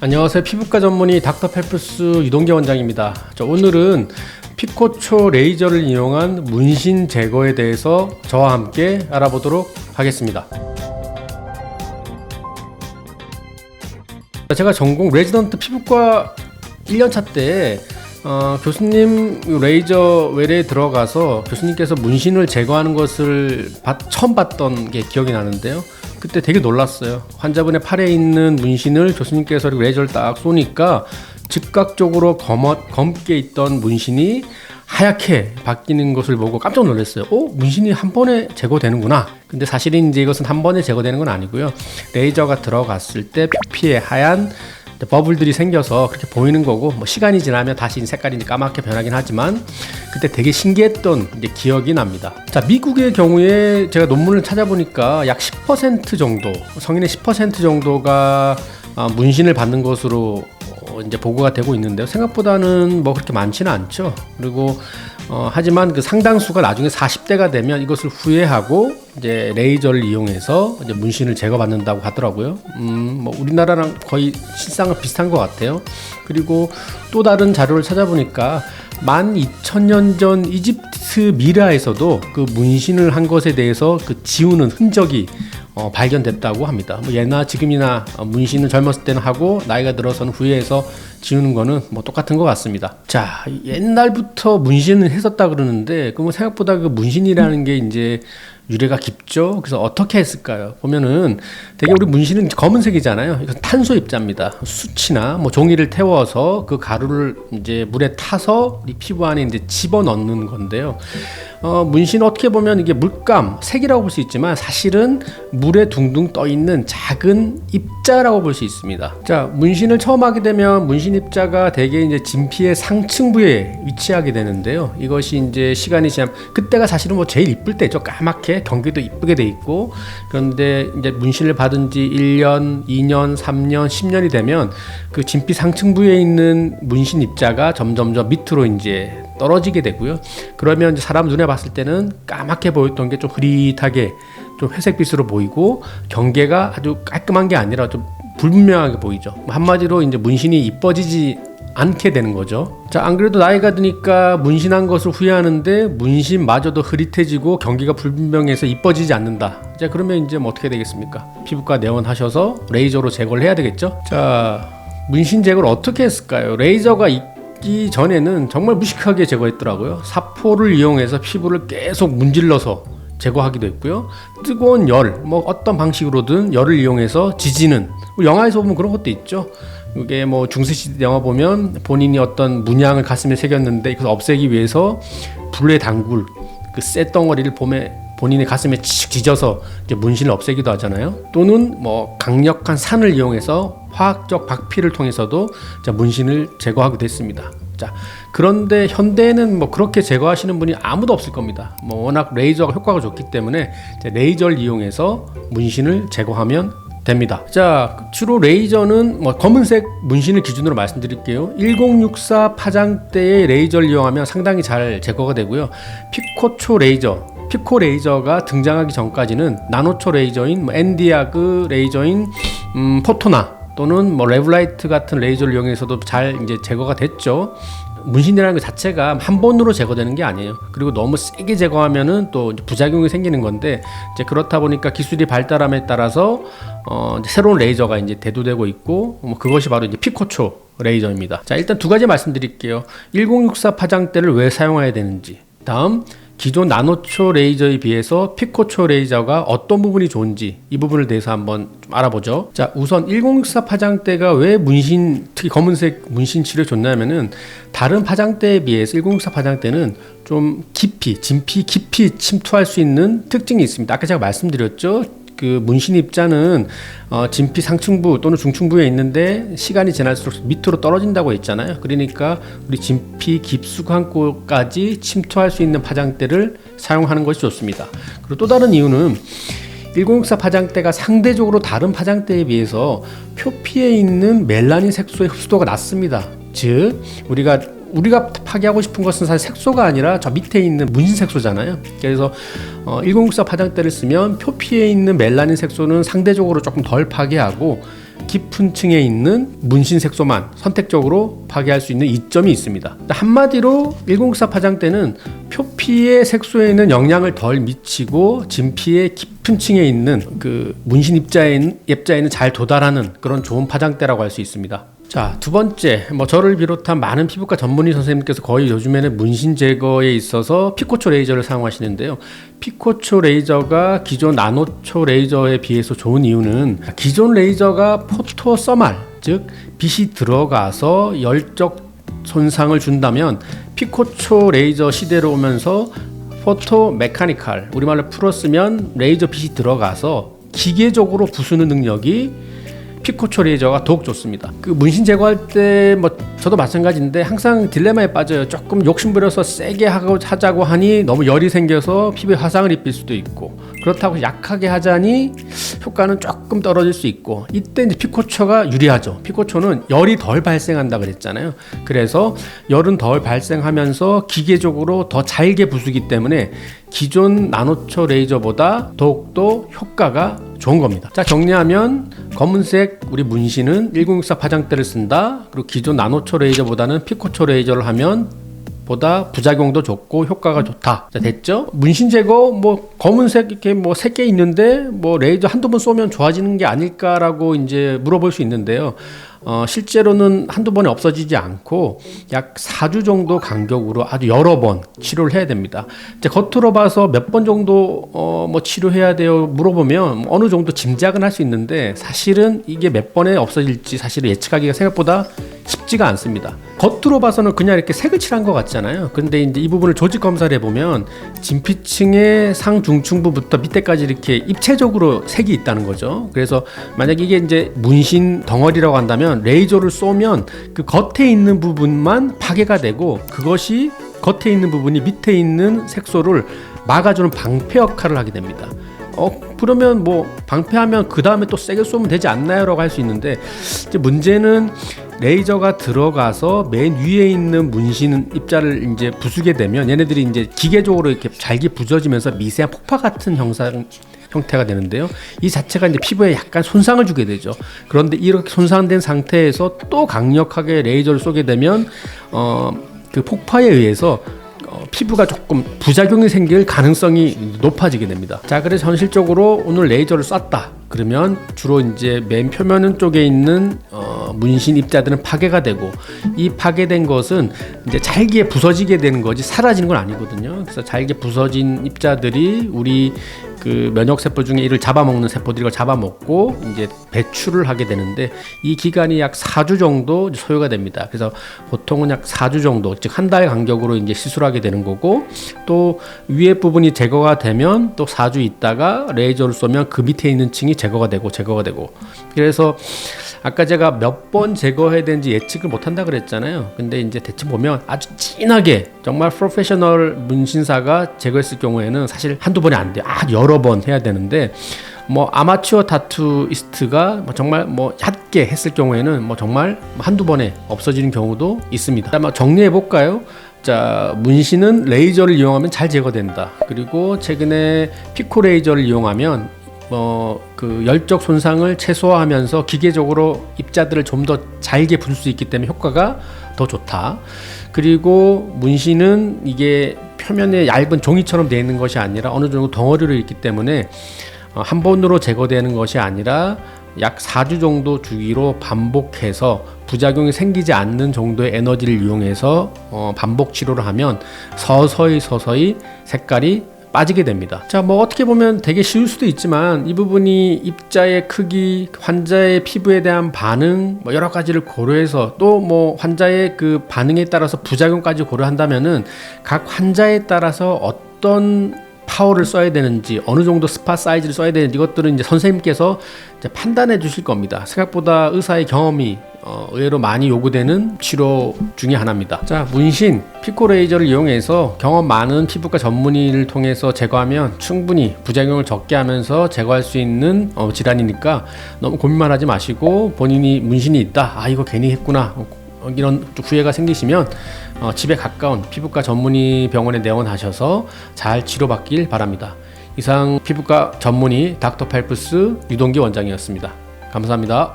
안녕하세요. 피부과 전문의 닥터펠프스 유동계 원장입니다. 오늘은 피코초 레이저를 이용한 문신 제거에 대해서 저와 함께 알아보도록 하겠습니다. 제가 전공 레지던트 피부과 1년차 때 교수님 레이저 웰에 들어가서 교수님께서 문신을 제거하는 것을 처음 봤던 게 기억이 나는데요. 그때 되게 놀랐어요. 환자분의 팔에 있는 문신을 교수님께서 레이저를 딱 쏘니까 즉각적으로 검게 있던 문신이 하얗게 바뀌는 것을 보고 깜짝 놀랐어요. 문신이 한 번에 제거되는구나. 근데 사실은 이제 이것은 한 번에 제거되는 건 아니고요. 레이저가 들어갔을 때 표피에 하얀 버블들이 생겨서 그렇게 보이는 거고, 시간이 지나면 다시 색깔이 이제 까맣게 변하긴 하지만 그때 되게 신기했던 이제 기억이 납니다. 자, 미국의 경우에 제가 논문을 찾아보니까 약 10% 정도, 성인의 10% 정도가 문신을 받는 것으로 이제 보고가 되고 있는데요. 생각보다는 그렇게 많지는 않죠. 그리고 하지만 그 상당수가 나중에 40대가 되면 이것을 후회하고 이제 레이저를 이용해서 이제 문신을 제거받는다고 하더라고요. 우리나라랑 거의 실상은 비슷한 것 같아요. 그리고 또 다른 자료를 찾아보니까 12,000년 전 이집트 미라에서도 그 문신을 한 것에 대해서 그 지우는 흔적이 발견됐다고 합니다. 예나 지금이나 문신을 젊었을 때는 하고 나이가 들어서는 후회해서 지우는 거는 똑같은 것 같습니다. 자, 옛날부터 문신을 했었다 그러는데 생각보다 그 문신이라는 게 이제 유래가 깊죠. 그래서 어떻게 했을까요? 보면은 되게 우리 문신은 검은색이잖아요. 이건 탄소 입자입니다. 수치나 종이를 태워서 그 가루를 이제 물에 타서 이 피부 안에 이제 집어넣는 건데요. 문신은 어떻게 보면 이게 물감, 색이라고 볼 수 있지만 사실은 물에 둥둥 떠 있는 작은 입자라고 볼 수 있습니다. 자, 문신을 처음 하게 되면 문신 입자가 대개 이제 진피의 상층부에 위치하게 되는데요. 이것이 이제 시간이 지나면 그때가 사실은 제일 이쁠 때죠. 까맣게 경계도 이쁘게 돼 있고, 그런데 이제 문신을 받은 지 1년, 2년, 3년, 10년이 되면 그 진피 상층부에 있는 문신 입자가 점점점 밑으로 이제 떨어지게 되고요. 그러면 이제 사람 눈에 봤을 때는 까맣게 보였던 게 좀 흐릿하게 좀 회색빛으로 보이고 경계가 아주 깔끔한 게 아니라 좀 불분명하게 보이죠. 한마디로 이제 문신이 이뻐지지 않게 되는 거죠. 자, 안 그래도 나이가 드니까 문신한 것을 후회하는데 문신마저도 흐릿해지고 경계가 불분명해서 이뻐지지 않는다. 자, 그러면 이제 어떻게 되겠습니까? 피부과 내원하셔서 레이저로 제거를 해야 되겠죠. 자, 문신 제거를 어떻게 했을까요? 레이저가 있기 전에는 정말 무식하게 제거했더라고요. 사포를 이용해서 피부를 계속 문질러서 제거하기도 했고요. 뜨거운 열, 어떤 방식으로든 열을 이용해서 지지는, 영화에서 보면 그런 것도 있죠. 이게 중세시대 영화 보면 본인이 어떤 문양을 가슴에 새겼는데 그걸 없애기 위해서 불에 담글 그 쇳덩어리를 본인의 가슴에 칙 지져서 이제 문신을 없애기도 하잖아요. 또는 강력한 산을 이용해서 화학적 박피를 통해서도 문신을 제거하기도 했습니다. 자, 그런데 현대에는 그렇게 제거하시는 분이 아무도 없을 겁니다. 워낙 레이저가 효과가 좋기 때문에 레이저를 이용해서 문신을 제거하면 됩니다. 자, 주로 레이저는 검은색 문신을 기준으로 말씀드릴게요. 1064 파장대의 레이저를 이용하면 상당히 잘 제거가 되고요. 피코초 레이저, 피코 레이저가 등장하기 전까지는 나노초 레이저인 엔디아그 레이저인 포토나 또는 레블라이트 같은 레이저를 이용해서도 잘 이제 제거가 됐죠. 문신이라는 것 자체가 한 번으로 제거되는 게 아니에요. 그리고 너무 세게 제거하면은 또 부작용이 생기는 건데, 이제 그렇다 보니까 기술이 발달함에 따라서 이제 새로운 레이저가 이제 대두되고 있고, 그것이 바로 이제 피코초 레이저입니다. 자, 일단 두 가지 말씀드릴게요. 1064 파장대를 왜 사용해야 되는지, 다음 기존 나노초 레이저에 비해서 피코초 레이저가 어떤 부분이 좋은지, 이 부분을 대해서 한번 좀 알아보죠. 자, 우선 1064 파장대가 왜 문신, 특히 검은색 문신 치료에 좋냐면은 다른 파장대에 비해서 1064 파장대는 좀 깊이, 진피 깊이 침투할 수 있는 특징이 있습니다. 아까 제가 말씀드렸죠. 그 문신 입자는 진피 상층부 또는 중층부에 있는데 시간이 지날수록 밑으로 떨어진다고 했잖아요. 그러니까 우리 진피 깊숙한 곳까지 침투할 수 있는 파장대를 사용하는 것이 좋습니다. 그리고 또 다른 이유는 1064 파장대가 상대적으로 다른 파장대에 비해서 표피에 있는 멜라닌 색소의 흡수도가 낮습니다. 즉 우리가 파괴하고 싶은 것은 사실 색소가 아니라 저 밑에 있는 문신 색소잖아요. 그래서 1064 파장대를 쓰면 표피에 있는 멜라닌 색소는 상대적으로 조금 덜 파괴하고 깊은 층에 있는 문신 색소만 선택적으로 파괴할 수 있는 이점이 있습니다. 한마디로 1064 파장대는 표피의 색소에는 영향을 덜 미치고 진피의 깊은 층에 있는 그 문신 입자에는 잘 도달하는 그런 좋은 파장대라고 할 수 있습니다. 자, 두 번째, 저를 비롯한 많은 피부과 전문의 선생님께서 거의 요즘에는 문신 제거에 있어서 피코초 레이저를 사용하시는데요. 피코초 레이저가 기존 나노초 레이저에 비해서 좋은 이유는 기존 레이저가 포토서말, 즉 빛이 들어가서 열적 손상을 준다면 피코초 레이저 시대로 오면서 포토 메카니컬, 우리말로 풀었으면 레이저 빛이 들어가서 기계적으로 부수는 능력이 피코초 레이저가 더욱 좋습니다. 그 문신 제거할 때 저도 마찬가지인데 항상 딜레마에 빠져요. 조금 욕심부려서 세게 하자고 하니 너무 열이 생겨서 피부에 화상을 입힐 수도 있고, 그렇다고 약하게 하자니 효과는 조금 떨어질 수 있고, 이때 이제 피코초가 유리하죠. 피코초는 열이 덜 발생한다 그랬잖아요. 그래서 열은 덜 발생하면서 기계적으로 더 잘게 부수기 때문에 기존 나노초 레이저보다 더욱더 효과가 좋은 겁니다. 자, 정리하면 검은색 우리 문신은 1064 파장대를 쓴다. 그리고 기존 나노초 레이저보다는 피코초 레이저를 하면 보다 부작용도 좋고 효과가 좋다. 자, 됐죠? 문신 제거 검은색 이렇게 3개 있는데 레이저 한두 번 쏘면 좋아지는 게 아닐까라고 이제 물어볼 수 있는데요. 실제로는 한두 번에 없어지지 않고 약 4주 정도 간격으로 아주 여러 번 치료를 해야 됩니다. 이제 겉으로 봐서 몇 번 정도 치료해야 돼요 물어보면 어느 정도 짐작은 할 수 있는데, 사실은 이게 몇 번에 없어질지 사실은 예측하기가 생각보다 쉽지가 않습니다. 겉으로 봐서는 그냥 이렇게 색을 칠한 것 같잖아요. 근데 이제 이 부분을 조직 검사를 해보면 진피층의 상중층부부터 밑에까지 이렇게 입체적으로 색이 있다는 거죠. 그래서 만약 이게 이제 문신 덩어리라고 한다면 레이저를 쏘면 그 겉에 있는 부분만 파괴가 되고, 그것이 겉에 있는 부분이 밑에 있는 색소를 막아주는 방패 역할을 하게 됩니다. 그러면 방패하면 그 다음에 또 세게 쏘면 되지 않나요? 라고 할 수 있는데, 이제 문제는 레이저가 들어가서 맨 위에 있는 문신 입자를 이제 부수게 되면 얘네들이 이제 기계적으로 이렇게 잘게 부서지면서 미세한 폭파 같은 형태가 되는데요. 이 자체가 이제 피부에 약간 손상을 주게 되죠. 그런데 이렇게 손상된 상태에서 또 강력하게 레이저를 쏘게 되면 그 폭파에 의해서 피부가 조금 부작용이 생길 가능성이 높아지게 됩니다. 자, 그래서 현실적으로 오늘 레이저를 쐈다 그러면 주로 이제 맨 표면 쪽에 있는 문신 입자들은 파괴가 되고, 이 파괴된 것은 이제 잘게 부서지게 되는 거지 사라지는 건 아니거든요. 그래서 잘게 부서진 입자들이 우리 그 면역세포 중에 이를 잡아먹는 세포들이 이걸 잡아먹고 이제 배출을 하게 되는데, 이 기간이 약 4주 정도 소요가 됩니다. 그래서 보통은 약 4주 정도, 즉 한 달 간격으로 이제 시술을 하게 되는 거고, 또 위에 부분이 제거가 되면 또 4주 있다가 레이저를 쏘면 그 밑에 있는 층이 제거가 되고, 그래서 아까 제가 몇 번 제거해야 되는지 예측을 못한다 그랬잖아요. 근데 이제 대충 보면 아주 진하게 정말 프로페셔널 문신사가 제거했을 경우에는 사실 한두 번이 안 돼요. 여러 번 해야 되는데, 아마추어 타투이스트가 정말 얕게 했을 경우에는 정말 한두 번에 없어지는 경우도 있습니다. 정리해 볼까요? 자, 문신은 레이저를 이용하면 잘 제거된다. 그리고 최근에 피코 레이저를 이용하면 그 열적 손상을 최소화하면서 기계적으로 입자들을 좀 더 잘게 부술 수 있기 때문에 효과가 더 좋다. 그리고 문신은 이게 표면에 얇은 종이처럼 되어 있는 것이 아니라 어느 정도 덩어리로 있기 때문에 한 번으로 제거되는 것이 아니라 약 4주 정도 주기로 반복해서 부작용이 생기지 않는 정도의 에너지를 이용해서 반복 치료를 하면 서서히 색깔이 빠지게 됩니다. 자, 어떻게 보면 되게 쉬울 수도 있지만 이 부분이 입자의 크기, 환자의 피부에 대한 반응, 여러 가지를 고려해서 또 환자의 그 반응에 따라서 부작용까지 고려한다면은 각 환자에 따라서 어떤 파워를 써야 되는지, 어느 정도 스팟 사이즈를 써야 되는지, 이것들은 이제 선생님께서 이제 판단해 주실 겁니다. 생각보다 의사의 경험이 의외로 많이 요구되는 치료 중에 하나입니다. 자, 문신, 피코 레이저를 이용해서 경험 많은 피부과 전문의를 통해서 제거하면 충분히 부작용을 적게 하면서 제거할 수 있는 질환이니까 너무 고민만 하지 마시고, 본인이 문신이 있다, 이거 괜히 했구나, 이런 후회가 생기시면 집에 가까운 피부과 전문의 병원에 내원하셔서 잘 치료받길 바랍니다. 이상 피부과 전문의 닥터 팔프스 유동기 원장이었습니다. 감사합니다.